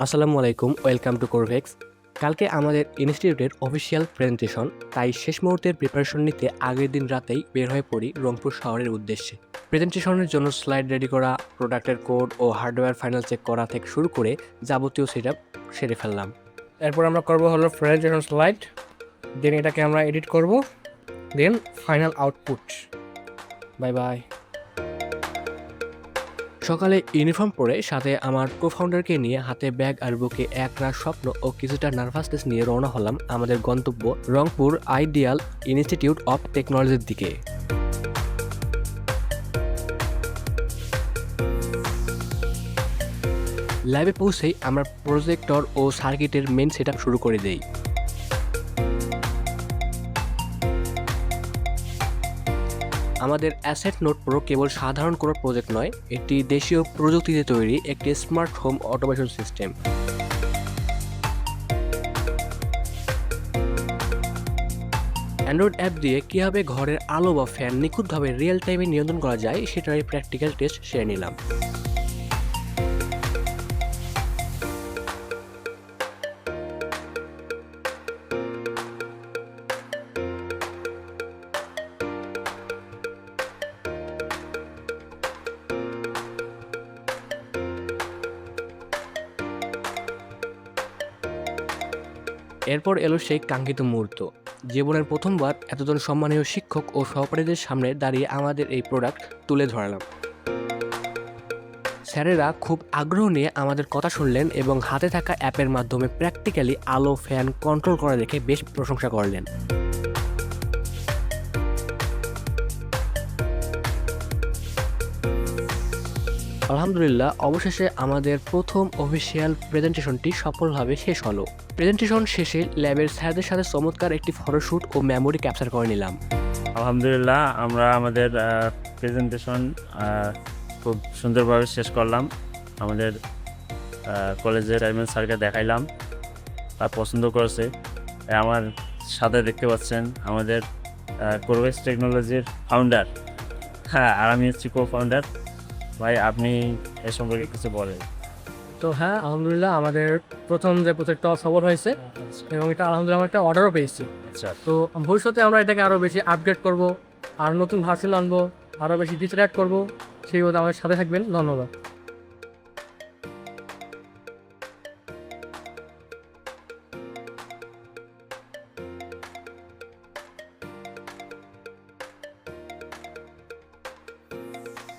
আসসালামু আলাইকুম, welcome to কোরভেক্স। কালকে আমাদের ইনস্টিটিউটের অফিসিয়াল প্রেজেন্টেশন, তাই শেষ মুহূর্তের প্রিপারেশন নিতে আগের দিন রাতেই বের হয়ে পড়ি রংপুর শহরের উদ্দেশ্যে। প্রেজেন্টেশনের জন্য স্লাইড রেডি করা, প্রোডাক্টের কোড ও হার্ডওয়্যার ফাইনাল চেক করা থেকে শুরু করে যাবতীয় সেটআপ সেরে ফেললাম। এরপর আমরা করব হলো প্রেজেন্টেশন স্লাইড, দেন এটাকে আমরা এডিট করব, then final output. Bye bye. সকালে ইউনিফর্ম পরে সাথে আমার কোফাউন্ডারকে নিয়ে হাতে ব্যাগ আর বুকে একরাশ স্বপ্ন ও কিছুটা নার্ভাসনেস নিয়ে রওনা হলাম আমাদের গন্তব্য রংপুর আইডিয়াল ইনস্টিটিউট অফ টেকনোলজির দিকে। ল্যাবে পৌঁছেই আমরা প্রজেক্টর ও সার্কিটের মেন সেটআপ শুরু করে দেই। আমাদের অ্যাসেট নোট প্রো কেবল সাধারণ কোনো প্রজেক্ট নয়, এটি দেশীয় প্রযুক্তিতে তৈরি একটি smart home automation system. Android app দিয়ে কীভাবে ঘরের আলো বা ফ্যান নিখুঁতভাবে রিয়েল টাইমে নিয়ন্ত্রণ করা যায় সেটারই প্র্যাকটিক্যাল টেস্ট সেরে নিলাম। এরপর এলো সেই কাঙ্ক্ষিত মুহূর্ত, জীবনের প্রথমবার এতজন সম্মানীয় শিক্ষক ও সহপাঠীদের সামনে দাঁড়িয়ে আমাদের এই প্রোডাক্ট তুলে ধরালাম। স্যারেরা খুব আগ্রহ নিয়ে আমাদের কথা শুনলেন এবং হাতে থাকা অ্যাপের মাধ্যমে প্র্যাকটিক্যালি আলো ফ্যান কন্ট্রোল করা দেখে বেশ প্রশংসা করলেন। আলহামদুলিল্লাহ, অবশেষে আমাদের প্রথম অফিসিয়াল প্রেজেন্টেশনটি সফলভাবে শেষ হলো। প্রেজেন্টেশন শেষে ল্যাবের স্যারদের সাথে চমৎকার একটি ফটোশ্যুট ও মেমোরি ক্যাপচার করে নিলাম। আলহামদুলিল্লাহ, আমরা আমাদের প্রেজেন্টেশন খুব সুন্দরভাবে শেষ করলাম। আমাদের কলেজের চেয়ারম্যান স্যারকে দেখাইলাম, তার পছন্দ করেছে। আমার সাথে দেখতে পাচ্ছেন আমাদের কোরভেক্স টেকনোলজির ফাউন্ডার, হ্যাঁ, আর আমি হচ্ছি কো ফাউন্ডার। ভাই, আপনি এ সম্পর্কে কিছু বলেন। তো হ্যাঁ, আলহামদুলিল্লাহ, আমাদের প্রথম যে প্রজেক্টটা সফল হয়েছে এবং এটা আলহামদুলিল্লাহ আমরা একটা অর্ডারও পেয়েছি। আচ্ছা, তো ভবিষ্যতে আমরা এটাকে আরও বেশি আপগ্রেড করব, আর নতুন ভার্সন আনবো, আরও বেশি ফিচার অ্যাড করবো। সেই মতো আমাদের সাথে থাকবেন। ধন্যবাদ।